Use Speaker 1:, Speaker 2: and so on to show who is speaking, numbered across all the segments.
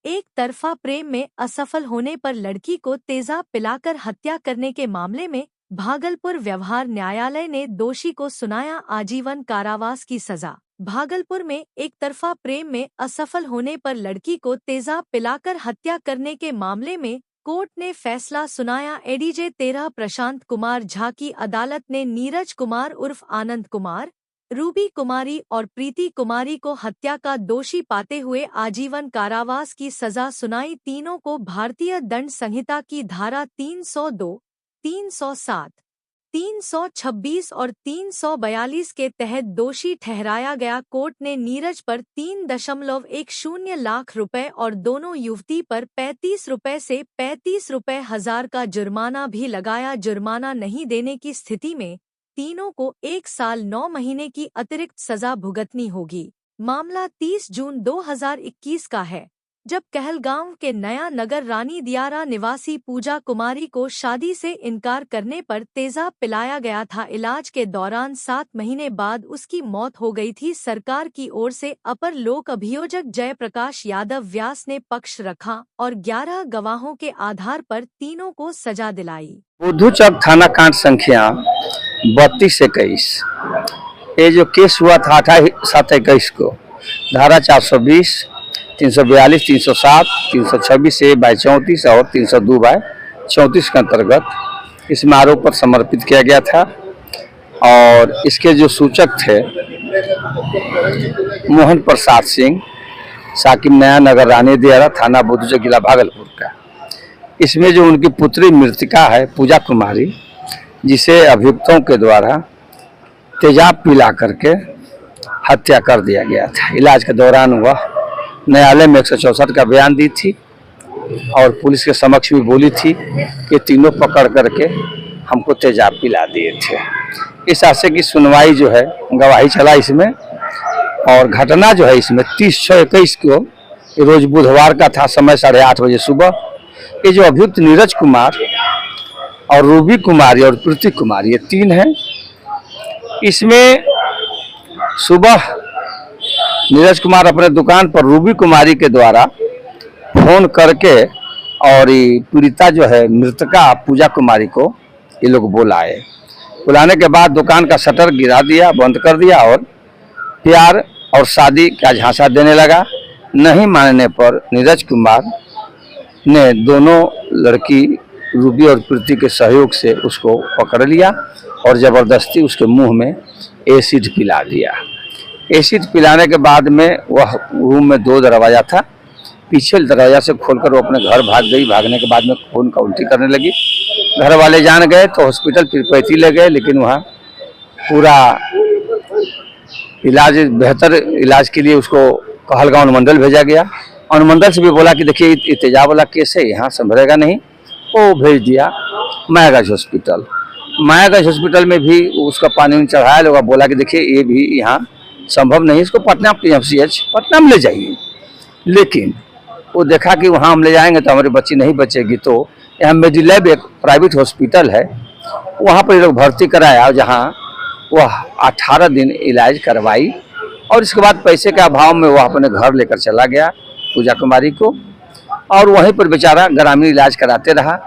Speaker 1: एक तरफा प्रेम में असफल होने पर लड़की को तेजाब पिलाकर हत्या करने के मामले में भागलपुर व्यवहार न्यायालय ने दोषी को सुनाया आजीवन कारावास की सजा। भागलपुर में एक तरफा प्रेम में असफल होने पर लड़की को तेजाब पिलाकर हत्या करने के मामले में कोर्ट ने फैसला सुनाया। एडीजे 13 प्रशांत कुमार झा की अदालत ने नीरज कुमार उर्फ आनंद कुमार, रूबी कुमारी और प्रीति कुमारी को हत्या का दोषी पाते हुए आजीवन कारावास की सजा सुनाई। तीनों को भारतीय दंड संहिता की धारा 302, 307, 326 और 342 के तहत दोषी ठहराया गया। कोर्ट ने नीरज पर 3.10 लाख रुपए और दोनों युवती पर 35 रुपए से 35 रुपए हजार का जुर्माना भी लगाया। जुर्माना नहीं देने की स्थिति में तीनों को 1 साल 9 महीने की अतिरिक्त सजा भुगतनी होगी। मामला 30 जून 2021 का है, जब कहलगांव के नया नगर रानी दियारा निवासी पूजा कुमारी को शादी से इनकार करने पर तेजाब पिलाया गया था। इलाज के दौरान 7 महीने बाद उसकी मौत हो गई थी। सरकार की ओर से अपर लोक अभियोजक जयप्रकाश यादव व्यास ने पक्ष रखा और 11 गवाहों के आधार पर तीनों को सजा दिलाई।
Speaker 2: बुद्धूचक थाना कांड संख्या 3221, ये जो केस हुआ था 28/7/21 को धारा 420, 342, 307, 326A/34 और 302/34 के अंतर्गत इसमें आरोप पर समर्पित किया गया था। और इसके जो सूचक थे मोहन प्रसाद सिंह, साकिब नया नगर रानी दियारा, थाना बुद्धूचक, जिला भागलपुर का। इसमें जो उनकी पुत्री मृतिका है पूजा कुमारी, जिसे अभियुक्तों के द्वारा तेजाब पिला करके हत्या कर दिया गया था। इलाज के दौरान वह न्यायालय में 164 का बयान दी थी और पुलिस के समक्ष भी बोली थी कि तीनों पकड़ करके हमको तेजाब पिला दिए थे। इस आशय की सुनवाई जो है गवाही चला इसमें, और घटना जो है इसमें 30/6/21 को रोज बुधवार का था, समय 8:30 बजे सुबह। ये जो अभियुक्त नीरज कुमार और रूबी कुमारी और प्रीति कुमारी, ये 3 हैं। इसमें सुबह नीरज कुमार अपने दुकान पर रूबी कुमारी के द्वारा फोन करके और पीड़िता जो है मृतका पूजा कुमारी को ये लोग बुलाए। बुलाने के बाद दुकान का शटर गिरा दिया, बंद कर दिया और प्यार और शादी का झांसा देने लगा। नहीं मानने पर नीरज कुमार ने दोनों लड़की रूबी और प्रीति के सहयोग से उसको पकड़ लिया और ज़बरदस्ती उसके मुंह में एसिड पिला दिया। एसिड पिलाने के बाद में वह रूम में 2 दरवाज़ा था, पीछे दरवाज़ा से खोलकर वो अपने घर भाग गई। भागने के बाद में खून का उल्टी करने लगी। घर वाले जान गए तो हॉस्पिटल तिरुपति ले गए, लेकिन वहाँ पूरा इलाज, बेहतर इलाज के लिए उसको कहलगांव अनुमंडल भेजा गया। अनुमंडल से भी बोला कि देखिए ये तेजाब वाला केस है, यहाँ संभलेगा नहीं। वो भेज दिया मायागंज हॉस्पिटल। मायागंज हॉस्पिटल में भी उसका पानी चढ़ाया। लोग बोला कि देखिए ये भी यहाँ संभव नहीं, इसको पटना PMCH पटना में ले जाइए। लेकिन वो देखा कि वहाँ हम ले जाएंगे तो हमारी बच्ची नहीं बचेगी, तो यहाँ मेडिलैब एक प्राइवेट हॉस्पिटल है, वहाँ पर ये लोग भर्ती कराया, जहाँ वह 18 दिन इलाज करवाई। और इसके बाद पैसे के अभाव में वह अपने घर लेकर चला गया पूजा कुमारी को, और वहीं पर बेचारा ग्रामीण इलाज कराते रहा।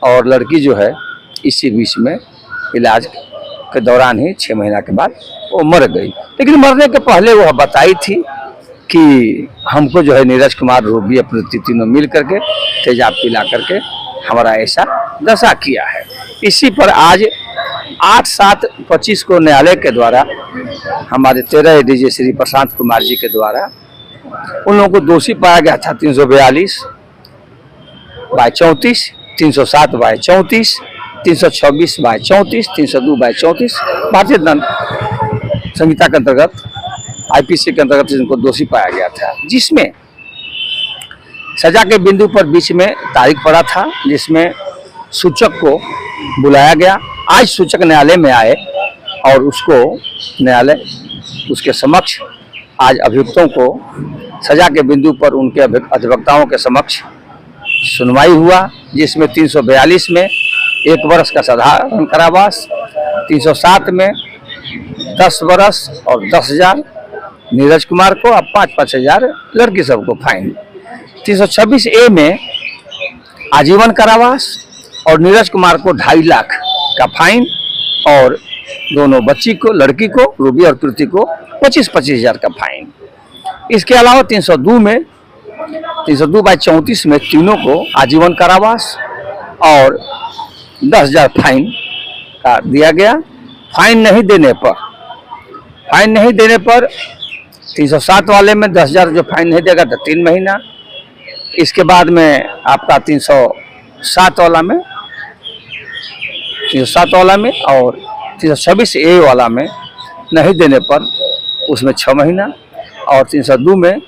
Speaker 2: और लड़की जो है इसी बीच में इलाज के दौरान ही 6 महीना के बाद वो मर गई। लेकिन मरने के पहले वह बताई थी कि हमको जो है नीरज कुमार, रूबी, प्रीति तीनों मिल करके तेजाब पिला करके हमारा ऐसा दशा किया है। इसी पर आज 8/7/25 को न्यायालय के द्वारा हमारे 13 ADJ श्री प्रशांत कुमार जी के द्वारा उन लोगों को दोषी पाया गया था 342/34, 307/34, 326/34, 302/34 भारतीय दंड संहिता के अंतर्गत IPC के अंतर्गत इनको दोषी पाया गया था। जिसमें सजा के बिंदु पर बीच में तारीख पड़ा था, जिसमें सूचक को बुलाया गया। आज सूचक न्यायालय में आए और उसको न्यायालय उसके समक्ष आज अभियुक्तों को सजा के बिंदु पर उनके अधिवक्ताओं के समक्ष सुनवाई हुआ, जिसमें 342 में 1 वर्ष का साधारण कारावास, 307 में 10 वर्ष और 10,000 नीरज कुमार को, अब 5-5 हजार लड़की सबको फाइन। 326A में आजीवन कारावास और नीरज कुमार को 2.5 लाख का फाइन और दोनों बच्ची को, लड़की को, रूबी और कृति को 25-25 हजार का फाइन। इसके अलावा 302/34 में तीनों को आजीवन कारावास और 10,000 फाइन का दिया गया। फाइन नहीं देने पर 307 वाले में 10,000 जो फाइन नहीं देगा तो 3 महीना। इसके बाद में आपका 307 वाला में और 326A वाला में नहीं देने पर उसमें 6 महीना और 302 में